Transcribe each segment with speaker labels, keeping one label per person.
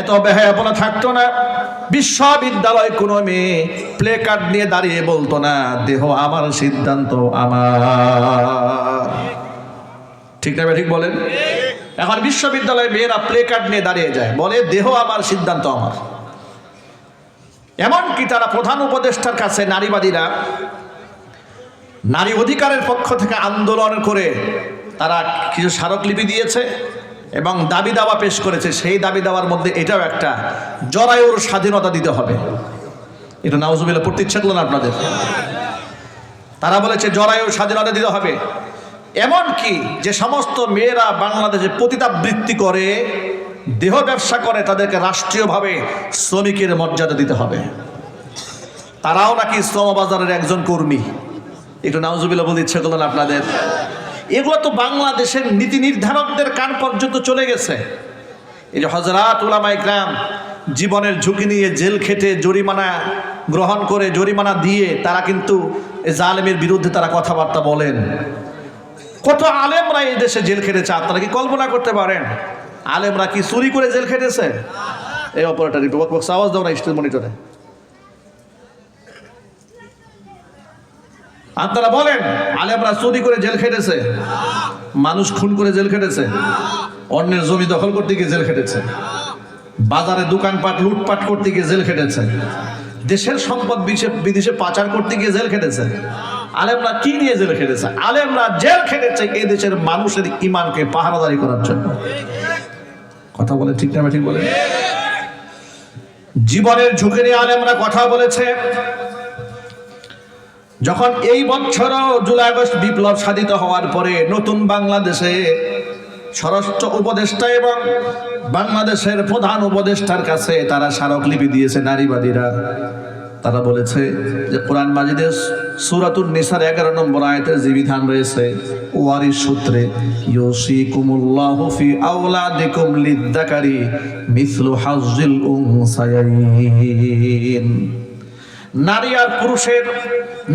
Speaker 1: এত বেহায়াপনা থাকতো না। বিশ্ববিদ্যালয় কোনো মেয়ে প্লে কার্ড নিয়ে দাঁড়িয়ে বলতো না দেহ আমার সিদ্ধান্ত আমার। ঠিক না ঠিক বলেন? এখন বিশ্ববিদ্যালয়ে মেয়েরা প্লে কার্ড নিয়ে দাঁড়িয়ে যায়, বলে দেহ আমার সিদ্ধান্ত আমার। এমনকি তারা প্রধান উপদেষ্টার কাছে নারীবাদীরা নারী অধিকারের পক্ষ থেকে আন্দোলন করে তারা কিছু স্মারকলিপি দিয়েছে এবং দাবি দাওয়া পেশ করেছে। সেই দাবি দাওয়ার মধ্যে এটাও একটা, জরায়ুর স্বাধীনতা দিতে হবে। এটা নাউজুবিল্লাহ পড়তে ইচ্ছা করলো না আপনাদের? তারা বলেছে জরায়ুর স্বাধীনতা দিতে হবে। এমনকি যে সমস্ত মেয়েরা বাংলাদেশে পতিতাবৃত্তি করে, দেহ ব্যবসা করে, তাদেরকে রাষ্ট্রীয়ভাবে শ্রমিকের মর্যাদা দিতে হবে। তারাও নাকি শ্রমবাজারের একজন কর্মী। একটু নাউজুবিল্লাহ বলতে ইচ্ছে করলো না আপনাদের? এগুলো তো বাংলাদেশের নীতি নির্ধারকদের কান পর্যন্ত চলে গেছে। এই যে হযরত উলামায়ে কেরাম জীবনের ঝুঁকি নিয়ে জেল খেটে জরিমানা গ্রহণ করে, জরিমানা দিয়ে তারা কিন্তু জালেমের বিরুদ্ধে তারা কথাবার্তা বলেন। কত আলেমরা এই দেশে জেল খেটেছে, আপনারা কি কল্পনা করতে পারেন? আলেমরা কি চুরি করে জেল খেটেছে? এই অপারেটর একটু বক্স আওয়াজ দাও না স্টেজ মনিটরে। আপনারা বলেন আলেমরা চুরি করে জেল খেটেছে? মানুষ খুন করে জেল খেটেছে? অন্যের জমি দখল করতে গিয়ে জেল খেটেছে? বাজারে দোকানপাট লুটপাট করতে গিয়ে জেল খেটেছে? দেশের সম্পদ বিদেশে পাচার করতে গিয়ে জেল খেটেছে? আলেমরা কি নিয়ে জেল খেটেছে? আলেমরা জেল খেটেছে এই দেশের মানুষের ঈমানকে পাহারাদারি করার জন্য। কথা বলে ঠিক না ঠিক বলে? জীবনের ঝুঁকি নিয়ে আলেমরা কথা বলেছে। যখন এই বছর জুলাই আগস্ট বিপ্লব সাধিত হওয়ার পরে নতুন বাংলাদেশে স্বরাষ্ট্র উপদেষ্টা এবং বাংলাদেশের প্রধান উপদেষ্টার কাছে তারা স্মারকলিপি দিয়েছে নারীবাদীরা। তারা বলেছে যে কোরআন মাজিদে সূরাতুন নিসার 11 নম্বর আয়াতের যে বিধান রয়েছে ওয়ারিস সূত্রে, ইউসিকুমুল্লাহু ফি আওলাদিকুম লিযযাকারি মিসলু হাজ্জিল উনসায়াইন। নারী আর পুরুষের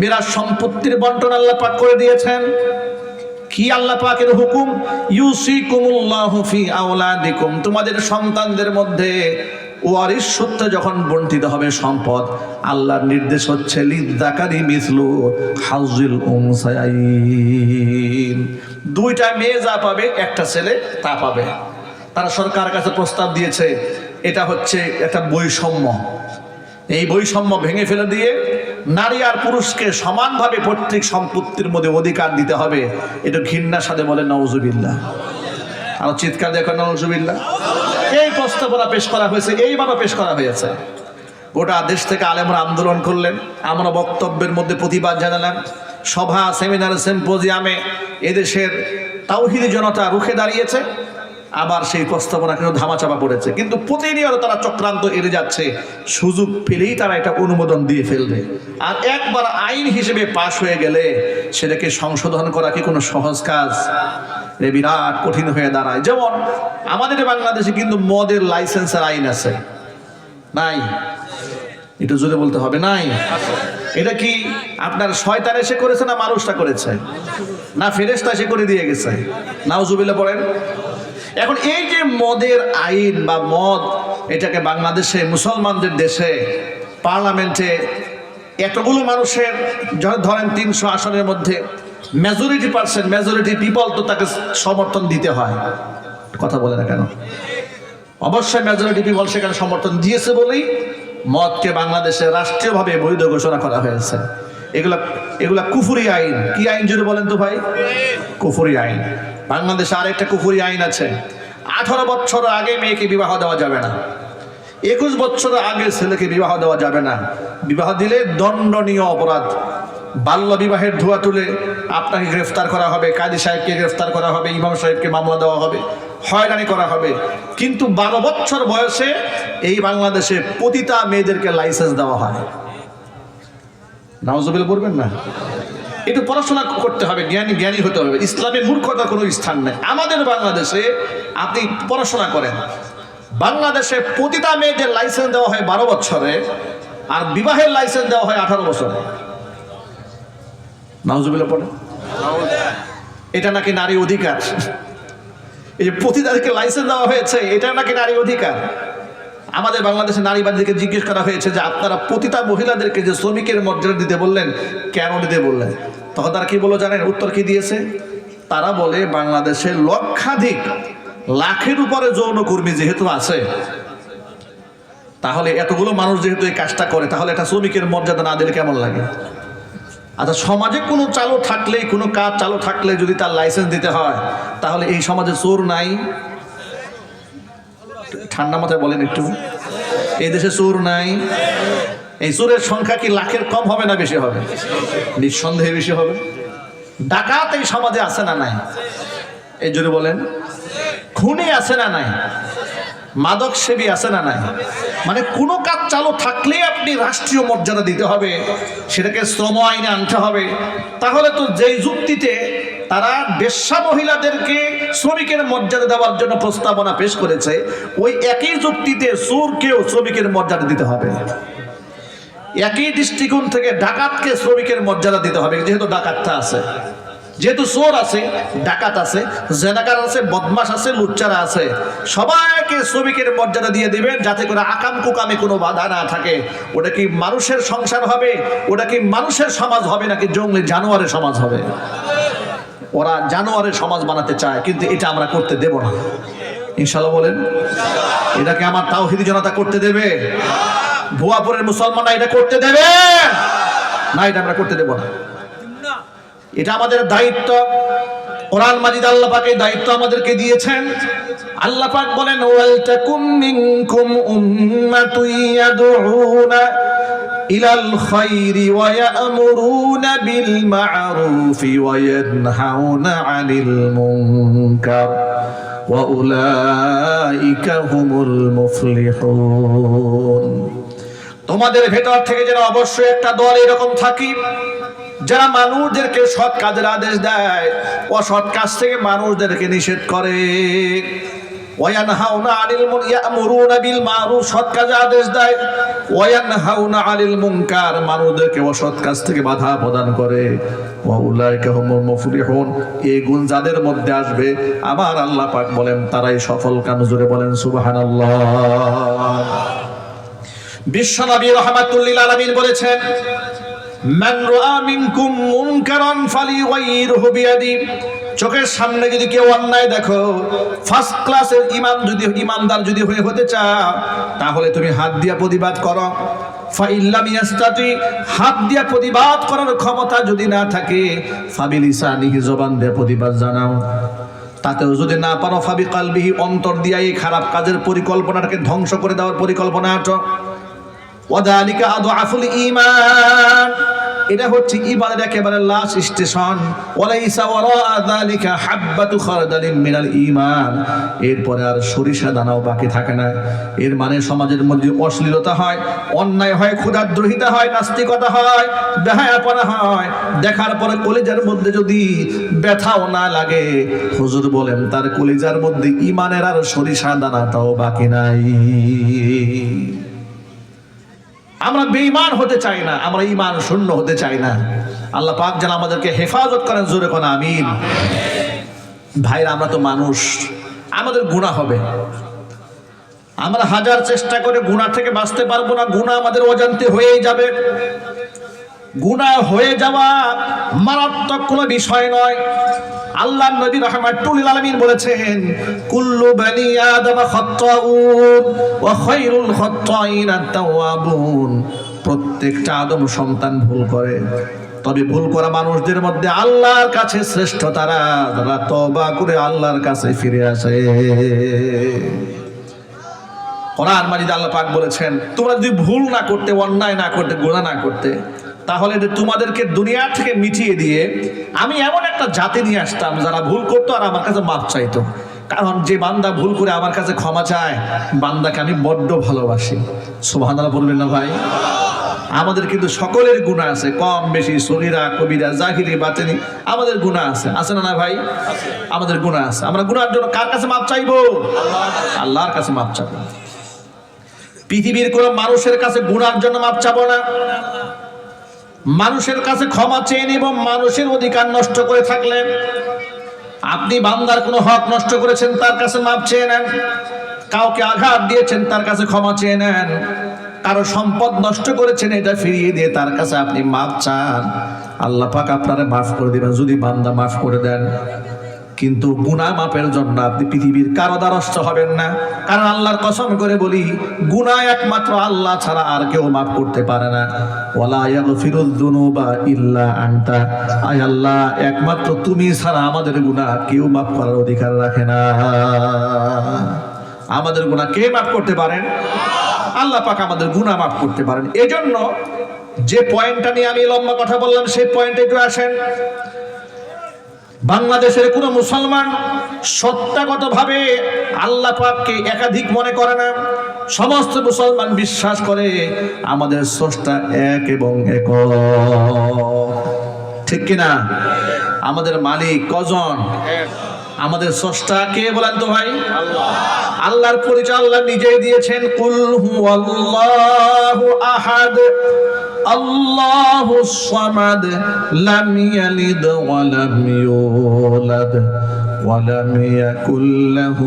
Speaker 1: মিরাস সম্পত্তির বন্টন আল্লাহ পাক করে দিয়েছেন। কি আল্লাহ পাকের হুকুম? ইউসিকুমুল্লাহু ফি আওলাদিকুম, তোমাদের সন্তানদের মধ্যে ওয়ারিস সূত্রে যখন বন্টিত হবে সম্পদ, আল্লাহর নির্দেশ হচ্ছে লিযযাকারি মিসলু হাজ্জিল উনসায়াইন। দুইটা মেয়ে যা পাবে একটা ছেলে তা পাবে। তারা সরকারের কাছে প্রস্তাব দিয়েছে, এটা হচ্ছে একটা বৈষম্য। এই বৈষম্য ভেঙে ফেলে দিয়ে নারী আর পুরুষকে সমানভাবে পৈতৃক সম্পত্তির মধ্যে অধিকার দিতে হবে। এটা ঘৃণার সাথে বলে নাউজুবিল্লাহ। আর চিৎকার দেখো নাউজুবিল্লাহ। এই প্রস্তাবনা পেশ করা হয়েছে, এইভাবে পেশ করা হয়েছে। গোটা দেশ থেকে আলেমরা আন্দোলন করলেন, আমরা বক্তব্যের মধ্যে প্রতিবাদ জানালাম। সভা, সেমিনার, সিম্পোজিয়ামে এদেশের তাওহীদি জনতা রুখে দাঁড়িয়েছে। আবার সেই প্রস্তাবনা কিন্তু ধামাচাপা পড়েছে। কিন্তু প্রতিনিয়ত তারা চক্রান্ত এড়ে যাচ্ছে, সুযোগ পেলেই তারা এটা অনুমোদন দিয়ে ফেলবে। আর একবার আইন হিসেবে পাশ হয়ে গেলে সেটাকে সংশোধন করা কি কোনো সহজ কাজ? বিরাট কঠিন হয়ে দাঁড়ায়। যেমন আমাদের বাংলাদেশে কিন্তু মদের লাইসেন্সের আইন আছে, নাই? একটু জোরে বলতে হবে, নাই? এটা কি আপনার শয়তান এসে করেছে না মানুষটা করেছে? না ফেরেশতা এসে করে দিয়ে গেছে? নাউজুবিল্লাহ পড়েন। এখন এই যে মদের আইন বা মদ, এটাকে বাংলাদেশে মুসলমানদের দেশে পার্লামেন্টে এতগুলো মানুষের, ধরেন 300 আসনের মধ্যে মেজরিটি পিপল তো তাকে সমর্থন দিতে হয়। কথা বলে না কেন? অবশ্যই মেজরিটি পিপল সেখানে সমর্থন দিয়েছে বলেই মদকে বাংলাদেশে রাষ্ট্রীয়ভাবে বৈধ ঘোষণা করা হয়েছে। এগুলা কুফরি আইন। কি আইন জুড়ে বলেন তো ভাই? কুফরি আইন। বাংলাদেশে আরেকটা কুফরি আইন আছে, 18 বছর আগে মেয়েকে বিবাহ দেওয়া যাবে না, 21 বছর আগে ছেলেকে বিবাহ দেওয়া যাবে না। বিবাহ দিলে দণ্ডনীয় অপরাধ। বাল্য বিবাহের ধোঁয়া তুলে আপনাকে গ্রেফতার করা হবে, কাজী সাহেবকে গ্রেফতার করা হবে, ইমাম সাহেবকে মামলা দেওয়া হবে, হয়রানি করা হবে। কিন্তু 12 বছর বয়সে এই বাংলাদেশে পতিতা মেয়েদেরকে লাইসেন্স দেওয়া হয়। নাউজুবিল্লাহ বলবেন না? একটু পড়াশোনা করতে হবে, জ্ঞানী হতে হবে। ইসলামের মূর্খতার কোনো স্থান নেই। আমাদের বাংলাদেশে আপনি পড়াশোনা করেন, বাংলাদেশে পতিতা মেয়েদের লাইসেন্স দেওয়া হয় 12 বছরে, আর বিবাহের লাইসেন্স দেওয়া হয় 18 বছরে। নাউজুবিল্লাহ পড়ে। এটা নাকি নারী অধিকার। এই যে পতিতাদেরকে লাইসেন্স দেওয়া হয়েছে, এটা নাকি নারী অধিকার। আমাদের বাংলাদেশের নারীবাদীদেরকে জিজ্ঞেস করা হয়েছে যে আপনারা পতিতা মহিলাদেরকে যে শ্রমিকের মর্যাদা দিতে বললেন, কেন দিতে বললেন? তখন তারা কি বললো জানেন? উত্তর কি দিয়েছে? তারা বলে বাংলাদেশে লক্ষাধিক, লাখের উপরে যৌনকর্মী যেহেতু আছে, তাহলে এতগুলো মানুষ যেহেতু এই কাজটা করে, তাহলে একটা শ্রমিকের মর্যাদা না দিলে কেমন লাগে? আচ্ছা, সমাজে কোনো চালু থাকলে, কোনো কাজ চালু থাকলে যদি তার লাইসেন্স দিতে হয়, তাহলে এই সমাজে চোর নাই? ঠান্ডা মাথায় বলেন একটু, এই দেশে চোর নাই? এই চোরের সংখ্যা কি লাখের কম হবে না বেশি হবে? নিঃসন্দেহে বেশি হবে। ডাকাত এই সমাজে আছে না নাই? এই জন্য বলেন। খুনি আছে না নাই? মাদক সেবী আছে না নাই? মানে কোনো কাজ চালু থাকলে আপনি রাষ্ট্রীয় মর্যাদা দিতে হবে, সেটাকে শ্রম আইনে আনতে হবে। তাহলে তো যেই যুক্তিতে তারা বেশ্যা মহিলাদেরকে শ্রমিকের মর্যাদা দেওয়ার জন্য প্রস্তাবনা পেশ করেছে, ওই একই যুক্তিতে চোরকেও শ্রমিকের মর্যাদা দিতে হবে। একই দৃষ্টিকোণ থেকে ডাকাতকে শ্রমিকের মর্যাদা দিতে হবে, যেহেতু ডাকাতটা আছে, যেহেতু চোর আছে, ডাকাত আছে, জেনাকার আছে, বদমাশ আছে, লুচ্চারা আছে, সবাইকে শ্রমিকের মর্যাদা দিয়ে দিবেন, যাতে করে আকাম কুকামে কোনো বাধা না থাকে। ওটা কি মানুষের সংসার হবে? ওটা কি মানুষের সমাজ হবে নাকি জঙ্গলি জানোয়ারের সমাজ হবে? ওরা জানোয়ারের সমাজ বানাতে চায়, কিন্তু এটা আমরা করতে দেব না, ইনশাআল্লাহ বলেন। এটাকে আমার তাওহীদি জনতা করতে দেবে? ভুয়াপুরের মুসলমানরা এটা করতে দেবে না? এটা আমরা করতে দেব না। এটা আমাদের দায়িত্ব। কোরআন মাজিদ আল্লাহ পাক এই দায়িত্ব আমাদেরকে দিয়েছেন। আল্লাহ পাক বলেন, ওয়াল তাকুম মিনকুম উম্মাতুন ইয়াদউনা ইলাল খায়রি ওয়া ইয়া'মুরুনা বিল মা'রুফি ওয়া ইয়ানহাউনা আনিল মুনকার ওয়া উলাইকা হুমুল মুফলিহুন। তোমাদের ভেতর থেকে যেন অবশ্যই একটা দল এরকম থাকি, যারা মানুষদেরকে সৎ কাজের আদেশ দেয়, অসৎ কাজ থেকে মানুষদেরকে নিষেধ করে। ওয়ায়ানহাউনা আনিল ইয়া'মুরুনা বিল মা'রুফ, সৎ কাজের আদেশ দেয়। ওয়ায়ানহাউনা আনিল মুনকার, মানুষদেরকে অসৎ কাজ থেকে বাধা প্রদান করে। ওয়া উলাইকা হুমুল মুফলিহুন, এই গুণ যাদের মধ্যে আসবে, আমার আল্লাহ পাক বলেন তারাই সফল কাম। জোরে বলেন সুবহানাল্লাহ। বিশ্বনবী রাহমাতুল লিল আলামিন বলেছেন, মান রাআ মিনকুম মুনকারান ফালিগাইরহু বিয়াদি, চোখের সামনে যদি কেউ অন্যায় দেখো, ফার্স্ট ক্লাসের ইমানদার যদি হতে চাও, তাহলে তুমি হাত দিয়া প্রতিবাদ করো। ফাইল্লাম ইয়াস্তাতি, হাত দিয়া প্রতিবাদ করার ক্ষমতা যদি না থাকে, ফাবিলিসানিহি, জবান দিয়ে প্রতিবাদ জানাও। তাতেও যদি না পারো, ফাবিকালবিহি, অন্তর দিয়া এই খারাপ কাজের পরিকল্পনাটাকে ধ্বংস করে দেওয়ার পরিকল্পনা আটো। ওয়াদালিকা আদআফুল ঈমান, এটা হচ্ছে ঈমানের একেবারে লাস্ট স্টেশন। ওয়ালাইসা ওয়ারা যালিকা হাব্বাতু খারদালিন মিনাল ঈমান, এরপরে আর সরিষা দানাও বাকি থাকে না। এর মানে সমাজের মধ্যে অশ্লীলতা হয়, অন্যায় হয়, ক্ষুধাদ্রোহিতা হয়, নাস্তিকতা হয়, বেহায়াপনা হয়, দেখার পরে কলিজার মধ্যে যদি ব্যথাও না লাগে, হুজুর বলেন তার কলিজার মধ্যে ঈমানের আর সরিষা দানাটাও বাকি নাই। আমরা বেঈমান হতে চাই না, আমরা ঈমান শূন্য হতে চাই না। আল্লাহ পাক যেন আমাদেরকে হেফাজত করেন। জোরে কোন আমিন। ভাইরা, আমরা তো মানুষ, আমাদের গুনাহ হবে। আমরা হাজার চেষ্টা করে গুনাহ থেকে বাঁচতে পারবো না, গুনাহ আমাদের অজান্তে হয়েই যাবে। গুনাহ হয়ে যাওয়া মারাত্মক কোনো বিষয় নয়। আল্লাহর নবী রাহমাতুল লিল আলামিন বলেছেন, কুল্লু বানি আদম খাত্তাউন ওয়া খায়রুল খাত্তাইন আত-তাওয়াবুন, প্রত্যেকটা আদম সন্তান ভুল করে, তবে ভুল করা মানুষদের মধ্যে আল্লাহর কাছে শ্রেষ্ঠ তারা, যারা তওবা করে আল্লাহর কাছে ফিরে আসে। কোরআন মাজিদে আল্লাহ পাক বলেছেন, তোমরা যদি ভুল না করতে, অন্যায় না করতে, গুনাহ না করতে, তাহলে তোমাদেরকে দুনিয়া থেকে মিটিয়ে দিয়ে আমি এমন একটা জাতি নিয়ে আসতাম যারা ভুল করতো আর আমার কাছে মাপ চাইতো। কারণ যে বান্দা ভুল করে আমার কাছে ক্ষমা চায়, বান্দাকে আমি বড্ড ভালোবাসি। সুবহানাল্লাহ বলবেন না ভাই? আমাদের কিন্তু সকলের গুনাহ আছে, কম বেশি, সগীরা কবিরা, জাহিরি বাতিনি, আমাদের গুনাহ আছে, আছে না ভাই? আমাদের গুনাহ আছে। আমরা গুনাহের জন্য কার কাছে মাপ চাইবো? আল্লাহর কাছে মাপ চাইবো। পৃথিবীর কোন মানুষের কাছে গুনাহের জন্য মাপ চাবো না। মানুষের কাছে ক্ষমা চেয়ে নিব মানুষের অধিকার নষ্ট করে থাকলে। আপনি বান্দার কোনো হক নষ্ট করেছেন, তার কাছে মাপ চেয়ে নেন। কাউকে আঘাত দিয়েছেন তার কাছে ক্ষমা চেয়ে নেন, কারো সম্পদ নষ্ট করেছেন এটা ফিরিয়ে দিয়ে তার কাছে আপনি মাফ চান, আল্লাহ পাক আপনারে মাফ করে দিবেন যদি বান্দা মাফ করে দেন। কিন্তু গুনাহ মাফের জন্য আপনি পৃথিবীর কারো দ্বারস্থ হবেন না, কারণ আল্লাহর কসম করে বলি গুনাহ একমাত্র আল্লাহ ছাড়া আর কেউ মাফ করতে পারে না। ওয়ালা ইয়াগফিরুয যুনুবা ইল্লা আনতা, আয় আল্লাহ একমাত্র তুমি ছাড়া আমাদের গুনাহ কেউ মাফ করার অধিকার রাখে না। আমাদের গুনাহ কে মাফ করতে পারেন? আল্লাহ পাক আমাদের গুনাহ মাফ করতে পারেন। এজন্য যে পয়েন্টটা নিয়ে আমি লম্বা কথা বললাম সেই পয়েন্টে একটু আসেন। বাংলাদেশের কোন মুসলমান সত্তাগতভাবে আল্লাহ পাককে একাধিক মনে করে না। সমস্ত মুসলমান বিশ্বাস করে আমাদের স্রষ্টা এক এবং একক, ঠিক কিনা? আমাদের মালিক কজন? আমাদের স্রষ্টা কে বলেন তো ভাই? আল্লাহর পরিচয় আল্লাহ নিজেই দিয়েছেন, কুল হুয়াল্লাহু আহাদ আল্লাহুস সামাদ লাম ইয়ালিদ ওয়া লাম ইউলাদ ওয়া লাম ইয়াকুল লাহু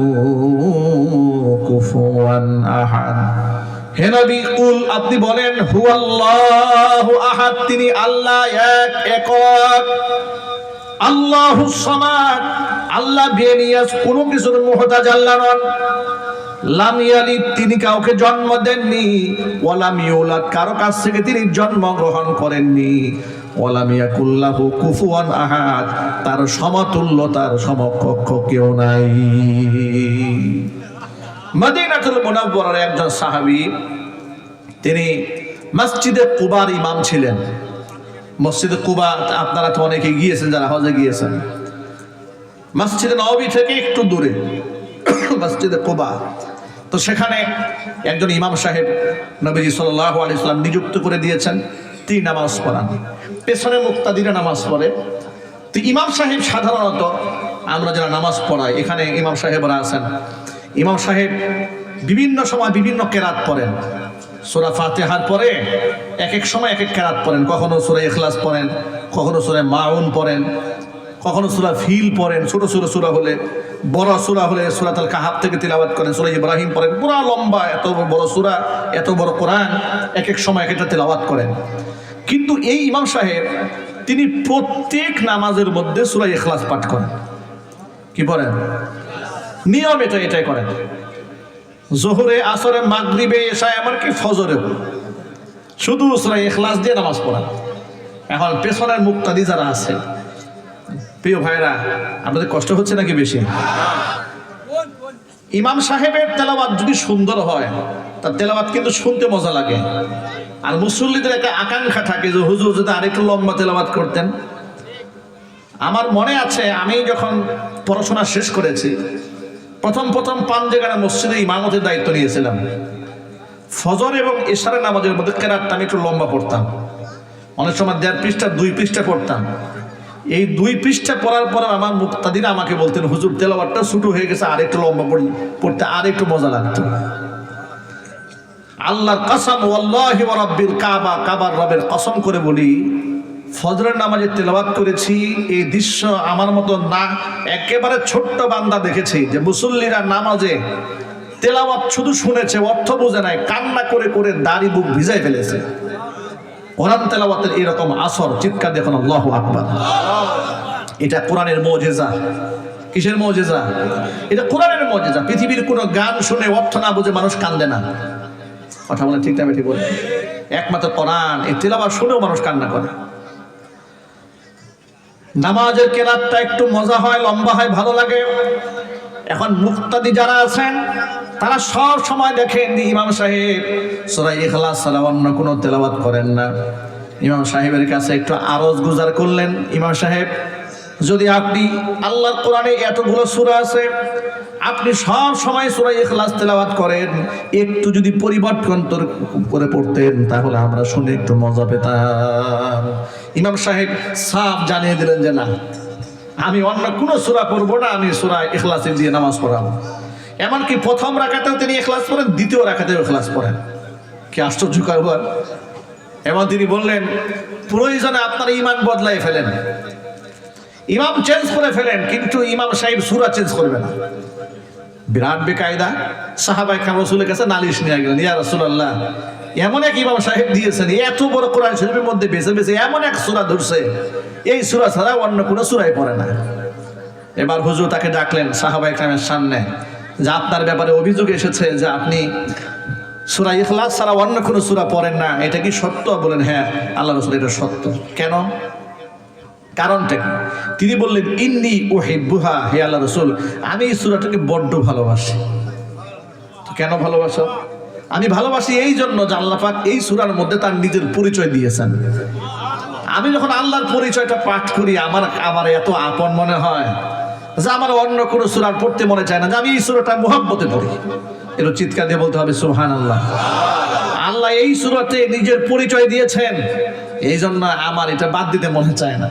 Speaker 1: কুফুয়ান আহাদ। হে নবী কুল, আপনি বলেন হুয়াল্লাহু আহাদ, তিনি আল্লাহ এক একক। আল্লাহুস সামাদ, আল্লাহ বেনিয়াজ, কোনো কিছুর মুহতাজ আল্লাহ নন। লাম ইয়ালিদ, তিনি কাউকে জন্ম দেননি। ওয়া লাম ইউলাদ, কারো কাছ থেকে তিনি জন্ম গ্রহণ করেননি। ওয়া লাম ইয়াকুল লাহু কুফুয়ান আহাদ, তার সমতুল্য তার সমকক্ষ কেউ নাই। মদিনাতুল মুনাওয়ারার একজন সাহাবী, তিনি মসজিদে কুবার ইমাম ছিলেন। মসজিদে কুবা আপনারা তো অনেকে গিয়েছেন, যারা হজে গিয়েছেন। মসজিদে নববী থেকে একটু দূরে মসজিদে কুবা। তো সেখানে একজন ইমাম সাহেব নবীজি সাল্লাল্লাহু আলাইহি ওয়াসাল্লাম নিযুক্ত করে দিয়েছেন, তিনি নামাজ পড়ান। পেছনে মুক্তাদিরা নামাজ পড়ে। তো ইমাম সাহেব সাধারণত আমরা যারা নামাজ পড়াই এখানে ইমাম সাহেবরা আছেন, ইমাম সাহেব বিভিন্ন সময় বিভিন্ন কেরাত পড়েন। সূরা ফাতিহার পরে এক এক সময় এক এক কেরাত পড়েন। কখনো সূরা ইখলাস পড়েন, কখনো সূরা মাউন পড়েন, কখনো সূরা ফিল পড়েন। ছোট ছোট সূরা হলে, বড় সূরা হলে সূরাতুল কাহাফ থেকে তিলাওয়াত করেন, সূরা ইব্রাহিম পড়েন। পুরো লম্বা এত বড় সূরা, এত বড় কোরআন এক এক সময় এক একটা তিলাওয়াত করেন। কিন্তু এই ইমাম সাহেব তিনি প্রত্যেক নামাজের মধ্যে সূরা ইখলাস পাঠ করেন। কি পড়েন? নিয়মিত এটাই করেন। জোহরে, আসরে, মাগরিবে, এশায়, এমনকি ফজরেও শুধু সূরা ইখলাস দিয়ে নামাজ পড়ান। এখন পেছনের মুক্তাদি যারা আছে, প্রিয় ভাইরা, আপনাদের কষ্ট হচ্ছে নাকি বেশি? ইমাম সাহেবের তেলাওয়াত যদি সুন্দর হয় তার তেলাওয়াত কিন্তু শুনতে মজা লাগে। আর মুসল্লিদের একটা আকাঙ্ক্ষা থাকে যে হুজুর যদি আরেকটু লম্বা তেলাওয়াত করতেন। আমার মনে আছে আমি যখন পড়াশোনা শেষ করেছি, প্রথম পাঞ্জেগানা মসজিদে ইমামতের দায়িত্ব নিয়েছিলাম। ফজর এবং ইশারে নামাজের মধ্যে কেরাতটা আমি একটু লম্বা পড়তাম। অনেক সময় 1.5 পৃষ্ঠা 2 পৃষ্ঠা পড়তাম। এই 2 পৃষ্ঠা পড়ার পরে আমার মুক্তাদিরা আমাকে বলতেন, হুজুর তেলাওয়াতটা ছোট হয়ে গেছে, আর একটু লম্বা পড়তে আর একটু মজা লাগতো। আল্লাহর কসম, ওয়াল্লাহি ওয়া রাব্বিল কাবা, কাবার রবের কসম করে বলি, ফজরের নামাজে তেলাওয়াত করেছি, এই দৃশ্য আমার মতো না একেবারে ছোট্ট বান্দা দেখেছি যে মুসল্লিরা নামাজে তেলাওয়াত শুধু শুনেছে, অর্থ বোঝে নাই, কান্না করে করে দাড়ি বুক ভিজাই ফেলেছে। কোরআন তেলাওয়াতের এরকম আসর, চিৎকার দেখুন আল্লাহু আকবার। এটা কোরআনের মুজিজা। কিসের মুজিজা? এটা কোরআনের মুজিজা। পৃথিবীর কোনো গান শুনে অর্থ না বুঝে মানুষ কান্দে না। কথা বলে ঠিক না? ঠিক বলে। একমাত্র কোরআন, এই তেলাওয়াত শুনেও মানুষ কান্না করে। নামাজের কেরাতটা একটু মজা হয়, লম্বা হয়, ভালো লাগে। এখন মুক্তাদি যারা আছেন তারা সব সময় দেখেন ইমাম সাহেব সূরা ইখলাস ছাড়া অন্য কোনো তেলাওয়াত করেন না। ইমাম সাহেবের কাছে একটু আরজ গুজার করলেন, ইমাম সাহেব যদি আপনি আল্লাহর কোরআনে এতগুলো সূরা আছে, আপনি সব সময় সূরা ইখলাস তেলাওয়াত করেন, একটু যদি পরিবর্তন করে পড়তেন তাহলে আমরা শুনে একটু মজা পেতাম। ইমাম সাহেব সাফ জানিয়ে দিলেন যে না, আমি অন্য কোনো সূরা পড়বো না, আমি সূরা ইখলাস দিয়ে নামাজ পড়াবো। এমনকি প্রথম রাকাতেও তিনি ইখলাস পড়েন, দ্বিতীয় রাকাতেও ইখলাস পড়েন। কি আশ্চর্যকর ব্যাপার! এবং তিনি বললেন, প্রয়োজনে আপনারা ইমান বদলাই ফেলেন, ইমাম চেঞ্জ করে ফেলেন, কিন্তু ইমাম সাহেব সূরা চেঞ্জ করবে না। বিরাট বেকায়দা। সাহাবা একরাম রাসূলের কাছে নালিশ নিয়ে গেলেন, ইয়া রাসূলুল্লাহ, এমন এক ইমাম সাহেব দিয়েছেন, এত বড় কোরআন শরীফের মধ্যে বেছে বেছে এমন এক সূরা ধরছে, এই সূরা ছাড়া অন্য কোনো সূরাই পড়ে না। এবার হুজুর তাকে ডাকলেন সাহাবা একরামের সামনে, যে আপনার ব্যাপারে অভিযোগ এসেছে যে আপনি সূরা ইখলাস ছাড়া অন্য কোনো সূরা পড়েন না, এটা কি সত্য? বলেন হ্যাঁ আল্লাহ রাসূল, এটা সত্য। কেন? কারণটা কি? তিনি বললেন, ইন্নী উহিব্বুহা, হে আল্লাহ রাসূল, আমি এই সূরাটাকে বড্ড ভালোবাসি। কেন ভালোবাসো? আমি ভালোবাসি এই জন্য যে আল্লাহ পাক এই সূরার মধ্যে তার নিজের পরিচয় দিয়েছেন। আমি যখন আল্লাহর পরিচয়টা পাঠ করি, আমার এত আপন মনে হয় যে আমার অন্য কোনো সূরা পড়তে মনে চায় না, যে আমি এই সূরাটা মুহাব্বতে পড়ি। এটা চিৎকার দিয়ে বলতে হবে সুবহানাল্লাহ। আল্লাহ এই সূরাতে নিজের পরিচয় দিয়েছেন, এই জন্য আমার এটা বাদ দিতে মনে চায় না।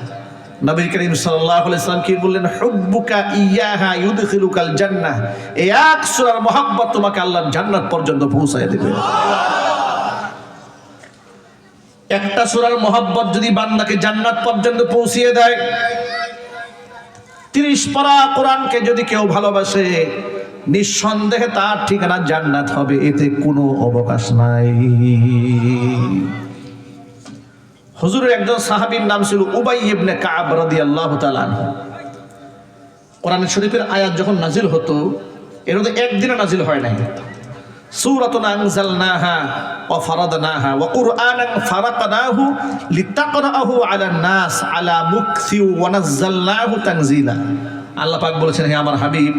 Speaker 1: নবী করিম সাল্লাল্লাহু আলাইহি ওয়াসাল্লাম কি বললেন? হুব্বুকা ইয়্যাহা ইউদখিলুকাল জান্নাহ, এই এক সূরার মহব্বত তোমাকে আল্লাহর জান্নাত পর্যন্ত পৌঁছায় দেবে। একটা সূরার মহব্বত যদি বান্দাকে জান্নাত পর্যন্ত পৌঁছিয়ে দেয়, 30 পারা কোরআনকে যদি কেউ ভালোবাসে, নিঃসন্দেহে তার ঠিকানা জান্নাত হবে, এতে কোনো অবকাশ নাই। হুজুরের একজন সাহাবীর নাম ছিল উবাই ইবনে কাব রাদিয়াল্লাহু তাআলা আনহু। কোরআন শরীফের আয়াত যখন নাজিল হতো, এর মধ্যে একদিনে নাজিল হয় নাই। সূরাতুন আনজালনাহা ওয়া ফারাদনাহা ওয়া কুরআনান ফারাকনাহু লিতাকরাহু আলান নাস আলা মুকসি ওয়া নাযালনাহু তানজিলা। আল্লাহ পাক বলেছেন, হে আমার হাবিব,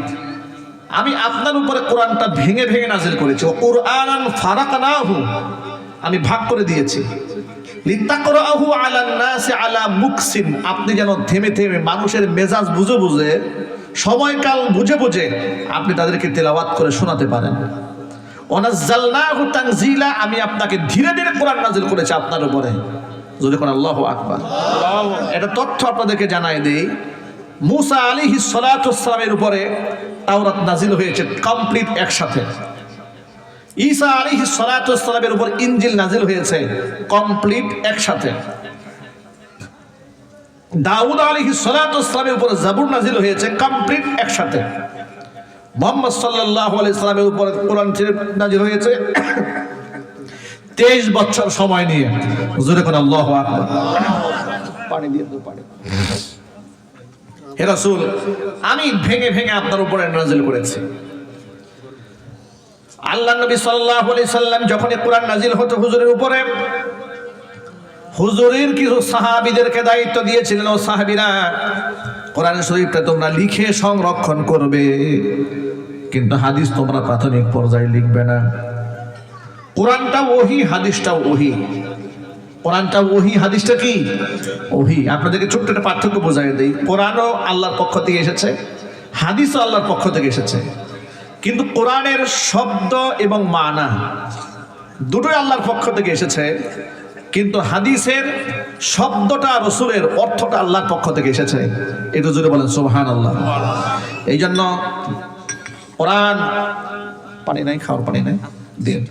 Speaker 1: আমি আপনার উপরে কোরআনটা ভেঙে ভেঙে নাজিল করেছি। ওয়া কুরআনান ফারাকনাহু, আমি ভাগ করে দিয়েছি। লিতাকরাহু আলান নাস আলা মুকসিন, আপনি যেন থেমে থেমে মানুষের মেজাজ বুঝে বুঝে, সময়কাল বুঝে বুঝে আপনি তাদেরকে তেলাওয়াত করে শোনাতে পারেন। ওয়ানাজ্জালনাহু তানজিলা, আমি আপনাকে ধীরে ধীরে কোরআন নাজিল করেছি আপনার উপরে। যদি কোন আল্লাহু আকবার। এটা তথ্য আপনাদেরকে জানাই দেই, মুসা আলাইহিস সালাতু ওয়াস সালামের উপরে তাওরাত নাজিল হয়েছে কমপ্লিট একসাথে। ঈসা আলাইহিস সালাতু ওয়াস সালামের উপর ইনজিল নাজিল হয়েছে কমপ্লিট একসাথে। দাউদ আলাইহিস সালাতু ওয়াস সালামের উপর জাবুর নাজিল হয়েছে কমপ্লিট একসাথে। মুহাম্মদ সাল্লাল্লাহু আলাইহি সাল্লামের উপর কোরআন শরীফ নাজিল হয়েছে 23 বছর সময় নিয়ে। জোরে কোন আল্লাহু আকবার। পানি দিয়ে দাও, পানি। হে রাসূল, আমি ভেঙে ভেঙে আপনার উপরে নাজিল করেছি। আল্লাহ নবী সাল্লাল্লাহু আলাইহি সাল্লাম যখন কোরআন নাজিল হতো হুজুরের উপরে, হুজুরের কিছু সাহাবীদেরকে দায়িত্ব দিয়েছিলেন, ও সাহাবীরা, কোরআন শরীফটা তোমরা লিখে সংরক্ষণ করবে, কিন্তু হাদিস তোমরা প্রাথমিক পর্যায়ে লিখবে না। কোরআনটা ওহী, হাদিসটাও ওহী। কোরআনটা ওহী, হাদিসটা কি ওহী। আপনাদেরকে ছোট্ট একটা পার্থক্য বোঝাই দেই। কোরআনও আল্লাহর পক্ষ থেকে এসেছে, হাদিসও আল্লাহর পক্ষ থেকে এসেছে, কিন্তু কোরআনের শব্দ এবং মানা দুটোই আল্লাহর পক্ষ থেকে এসেছে, কিন্তু হাদিসের শব্দটা রাসূলের, অর্থটা আল্লাহর পক্ষ থেকে এসেছে। একটু জোরে বলেন সুবহানাল্লাহ। এই জন্য কোরআন, পানি নাই, খাওয়ার পানি নাই, দিন।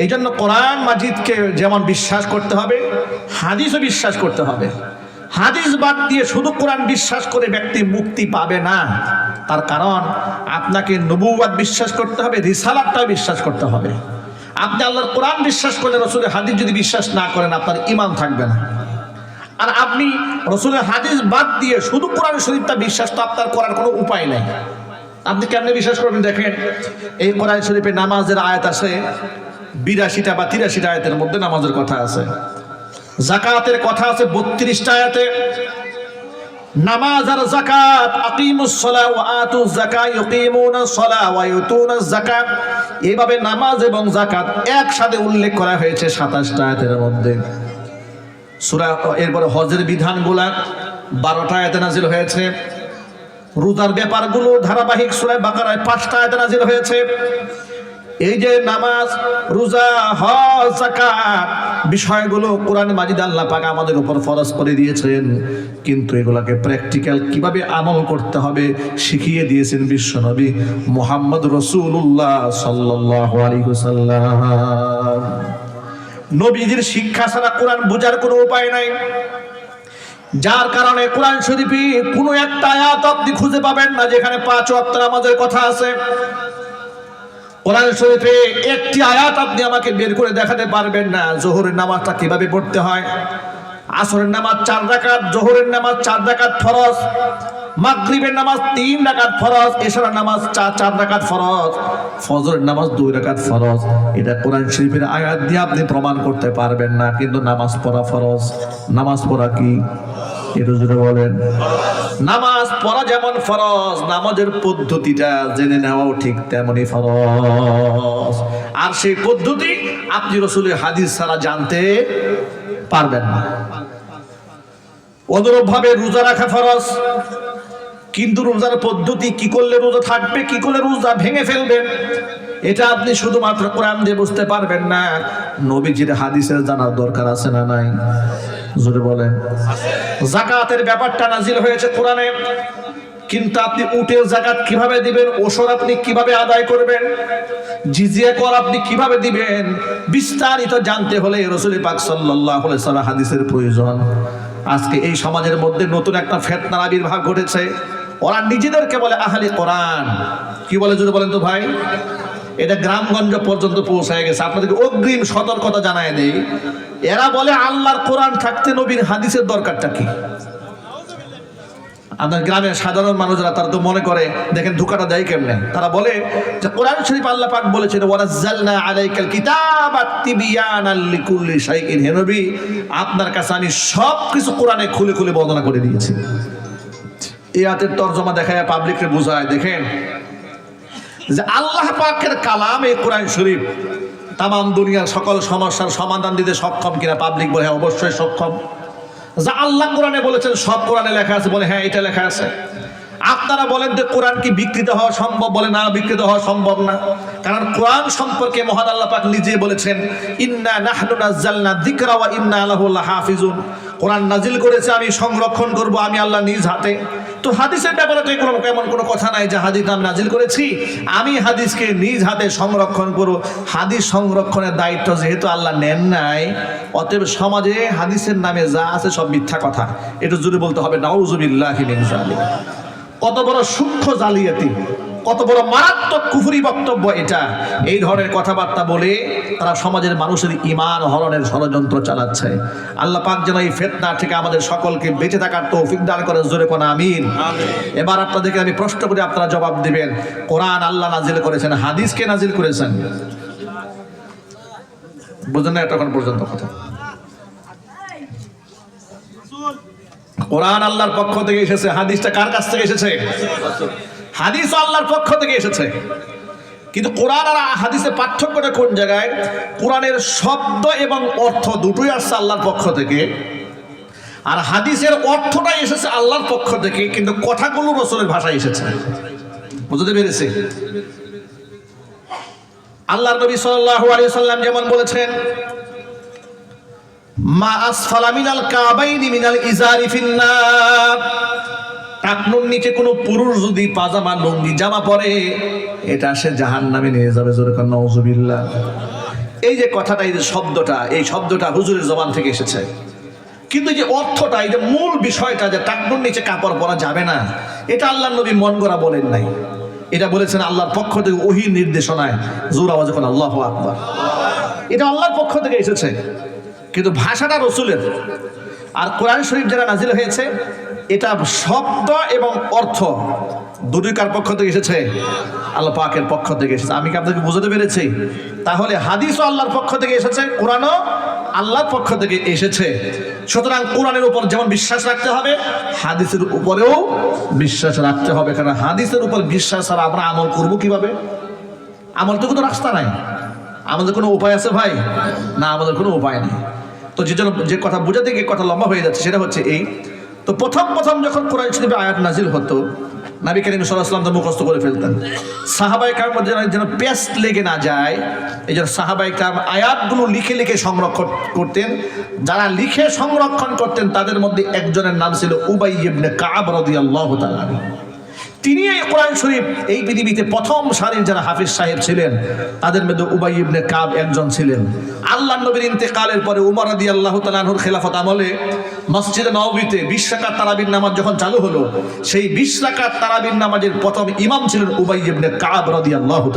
Speaker 1: এই জন্য কোরআন মাজিদকে যেমন বিশ্বাস করতে হবে, হাদিসও বিশ্বাস করতে হবে। হাদিস বাদ দিয়ে শুধু কোরআন বিশ্বাস করে ব্যক্তি মুক্তি পাবে না। তার কারণ আপনাকে নবুওয়াত বিশ্বাস করতে হবে, রিসালাতটাও বিশ্বাস করতে হবে। আপনি আল্লাহর কোরআন বিশ্বাস করলে রাসূলের হাদিস যদি বিশ্বাস না করেন, আপনার ঈমান থাকবে না। আর আপনি রাসূলের হাদিস বাদ দিয়ে শুধু কোরআন শরীফটা বিশ্বাস, তো আপনার করার কোনো উপায় নেই। আপনি কেমনে বিশ্বাস করবেন? দেখেন, এই কোরআন শরীফে নামাজের আয়াত আছে 82টা বা 83টা আয়াতের মধ্যে নামাজের কথা আছে। যাকাতের কথা আছে 32টা আয়াতে। নামাজ আর যাকাত, আকিমুস সালাহ ওয়া আতুজ যাকাত, ইউকিমুনাস সালাহ ওয়া ইউতুনাজ যাকাত, এইভাবে নামাজ এবং যাকাত একসাথে উল্লেখ করা হয়েছে 27টা আয়াতের মধ্যে। সূরা, এরপরে হজের বিধানগুলা 12টা আয়াতে নাজিল হয়েছে। রোজার ব্যাপারগুলো ধারাবাহিক সূরা বাকারায় 5টা আয়াতে নাজিল হয়েছে। এই যে নামাজ, রোজা, হজ, যাকাত বিষয়গুলো কোরআন মাজিদ আল্লাহ পাক আমাদের উপর ফরজ করে দিয়েছেন, কিন্তু এগুলাকে প্র্যাকটিক্যাল কিভাবে আমল করতে হবে শিখিয়ে দিয়েছেন বিশ্বনবী মুহাম্মদ রাসূলুল্লাহ সাল্লাল্লাহু আলাইহি ওয়াসাল্লাম। নবীজির শিক্ষা ছাড়া কোরআন বোঝার কোনো উপায় নাই। যার কারণে কোরআন শরীফে কোনো একটা আয়াত আপনি খুঁজে পাবেন না যেখানে 5 ওয়াক্ত নামাজের কথা আছে। কোরআন শরীফে একটি আয়াত আপনি আমাকে বের করে দেখাতে পারবেন না যোহরের নামাজটা কিভাবে পড়তে হয়। আসরের নামাজ 4 রাকাত, যোহরের নামাজ 4 রাকাত ফরজ, মাগরিবের নামাজ 3 রাকাত ফরজ, এশারের নামাজ 4 রাকাত ফরজ, ফজরের নামাজ 2 রাকাত ফরজ। এটা কোরআন শরীফের আয়াত দিয়ে আপনি প্রমাণ করতে পারবেন না, কিন্তু নামাজ পড়া ফরজ। নামাজ পড়া কি এটা যদি বলেন, নামাজ পড়া যেমন ফরজ, নামাজের পদ্ধতিটা জেনে নেওয়াও ঠিক তেমনই ফরজ। আর সেই পদ্ধতি আপনি রাসূলের হাদিস ছাড়া জানতে পারবেন না। অনুরূপভাবে রোজা রাখা ফরজ, কিন্তু রোজার পদ্ধতি কি করলে রোজা থাকবে, কি করলে রোজা ভেঙে ফেলবেন, এটা আপনি শুধুমাত্র কোরআন দিয়ে বুঝতে পারবেন না, নবীজির হাদিসের জানার দরকার আছে না নাই? জোরে বলেন। যাকাতের ব্যাপারটা নাজিল হয়েছে কোরআনে, কিন্তু আপনি উটের যাকাত কিভাবে দিবেন, ওশর আপনি কিভাবে আদায় করবেন, জিজিয়া কর আপনি কিভাবে দিবেন, বিস্তারিত জানতে হলে রাসূল পাক সাল্লাল্লাহু আলাইহি ওয়াসাল্লাম হাদিসের প্রয়োজন। আজকে এই সমাজের মধ্যে নতুন একটা ফিতনার আবির্ভাব ঘটেছে। ওরা নিজেদেরকে বলে আহলে কোরআন। কি বলে যদি বলেন তো ভাই? এটা গ্রামগঞ্জ পর্যন্ত পৌঁছায় গেছে। আপনাদেরকে অগ্রিম সতর্কতা জানায় দেই, এরা বলে আল্লাহর কোরআন থাকতে নবীর হাদিসের দরকারটা কি? আপনার গ্রামের সাধারণ মানুষরা তারা তো মনে করে, দেখেন ধোঁকাটা দেয় কেমনে, তারা বলে যে কোরআন শরীফ আল্লাহ পাক বলেছেন ওয়ানাজ্জালনা আলাইকাল কিতাবা তিবিয়ানাল লিকুল্লি শাইইন, হে নবী আপনার কাছে আমি সব কিছু কোরআনে খুলে খুলে বর্ণনা করে দিয়েছি। এই আয়াতের তরজমা দেখায় পাবলিককে বোঝায়, দেখেন যে আল্লাহ পাকের কালাম এই কোরআন শরীফ তামাম দুনিয়ার সকল সমস্যার সমাধান দিতে সক্ষম কিনা? পাবলিক বলে হ্যাঁ অবশ্যই সক্ষম। যা আল্লাহ কোরআনে বলেছেন সব কোরআনে লেখা আছে, বলে হ্যাঁ এটা লেখা আছে। আপনারা বলেন যে কোরআন কি বিকৃত হওয়া সম্ভব? বলে না, বিকৃত হওয়া সম্ভব না। কারণ কোরআন সম্পর্কে মহান আল্লাহ পাক নিজে বলেছেন ইন্না নাহনু নাযালনা যিকরা ওয়া ইন্না লাহু লাহাফিজুন, কোরআন নাজিল করেছে আমি সংরক্ষণ করব, আমি আল্লাহ নিজ হাতে। তো হাদিসের ব্যাপারে তো এমন কোনো কথা নাই যে হাদিস আমি নাজিল করেছি, আমি হাদিসকে নিজ হাতে সংরক্ষণ করব। হাদিস সংরক্ষণের দায়িত্ব যেহেতু আল্লাহ নেন নাই, অতএব সমাজে হাদিসের নামে যা আছে সব মিথ্যা কথা। এটা জুড়ে বলতে হবে নাউযুবিল্লাহি মিন যালিক। কত বড় সূক্ষ্ম জালিয়াতি, কত বড় মারাত্মক কুফরি বক্তব্য এটা। এই ধরনের কথাবার্তা বলে তারা সমাজের মানুষের ঈমান হরণের ষড়যন্ত্র চালাচ্ছে। আল্লাহ পাক যেন এই ফিতনা থেকে আমাদের সকলকে বেঁচে থাকার তৌফিক দান করেন, জোরে কোন আমিন। এবার আপনাদেরকে আমি প্রশ্ন করি, আপনারা জবাব দিবেন। কোরআন আল্লাহ নাজিল করেছেন, হাদিস কে নাজিল করেছেন? বুঝলেন না এতক্ষণ পর্যন্ত কথা? কোরআন আল্লাহর পক্ষ থেকে এসেছে, হাদিসটা কার কাছ থেকে এসেছে? হাদিস আল্লাহর পক্ষ থেকে এসেছে। কিন্তু কোরআন আর হাদিসের পার্থক্যটা কোন জায়গায়? কোরআনের শব্দ এবং অর্থ দুটোই আসছে আল্লাহর পক্ষ থেকে, আর হাদিসের অর্থটাই এসেছে আল্লাহর পক্ষ থেকে, কিন্তু কথাগুলো রাসূলের ভাষায় এসেছে। বুঝতে পেরেছি? আল্লাহর নবী সাল্লাল্লাহু আলাইহি সাল্লাম যেমন বলেছেন মা আসফালা মিনাল কাবাইনি মিনাল ইজারি ফিন্নার, টাকনুর নিচে কোনো পুরুষ যদি পাজামা লুঙ্গি জামা পরে এটা সে জাহান্নামে নিয়ে যাবে, জোরে কোন নাউযুবিল্লাহ। এই যে কথাটা, এই যে শব্দটা, এই শব্দটা হুজুরের জবান থেকে এসেছে, কিন্তু যে অর্থটা, এই যে মূল বিষয়টা যে টাকনুর নিচে কাপড় পরা যাবে না, এটা আল্লাহর নবী মন গড়া বলেন নাই। এটা বলেছেন আল্লাহর পক্ষ থেকে ওহীর নির্দেশনায়, জোর আওয়াজে কোন আল্লাহু আকবার। এটা আল্লাহর পক্ষ থেকে এসেছে, কিন্তু ভাষাটা রাসূলের। আর কোরআন শরীফ যারা নাজিল হয়েছে, এটা শব্দ এবং অর্থ দুটোই কার পক্ষ থেকে এসেছে? আল্লাহ পাকের পক্ষ থেকে এসেছে। আমি কি আপনাকে বুঝাতে পেরেছি? তাহলে হাদিসও আল্লাহর পক্ষ থেকে এসেছে, কোরআনও আল্লাহর পক্ষ থেকে এসেছে। সুতরাং কোরআনের উপর যেমন বিশ্বাস রাখতে হবে, হাদিসের উপরেও বিশ্বাস রাখতে হবে। কারণ হাদিসের উপর বিশ্বাস ছাড়া আমরা আমল করবো কিভাবে? আমল তো কোনো রাস্তা নাই, আমাদের কোনো উপায় আছে ভাই? না, আমাদের কোনো উপায় নেই। তো যে কথা বোঝাতে গিয়ে কথা লম্বা হয়ে যাচ্ছে, সেটা হচ্ছে এই। তো প্রথম যখন কোরআন শরীফে আয়াত নাজিল হতো, নবী করিম সাল্লাল্লাহু আলাইহি ওয়াসাল্লাম তো মুখস্থ করে ফেলতেন। সাহাবায়ে কেরাম যেন পেস্ট লেগে না যায়, এই জন্য সাহাবায়ে কেরাম আয়াতগুলো লিখে লিখে সংরক্ষণ করতেন। যারা লিখে সংরক্ষণ করতেন তাদের মধ্যে একজনের নাম ছিল উবাই ইবনে কাব রাদিয়াল্লাহু তাআলা। তিনি এই কোরআন শরীফ এই পৃথিবীতে প্রথম সারির যারা হাফিজ সাহেব ছিলেন তাদের মধ্যে উবাই ইবনে কাব একজন ছিলেন। আল্লাহর নবীর ইন্তেকালের পরে উমর রাদিয়াল্লাহু তাআলা আনহুর খেলাফত আমলে মসজিদে নববীতে 20 রাকাত তারাবির নামাজ যখন চালু হলো, সেই 20 রাকাত তারাবির নামাজের প্রথম ইমাম ছিলেন উবাই ইবনে কাব রাদিয়াল্লাহু তাআলা।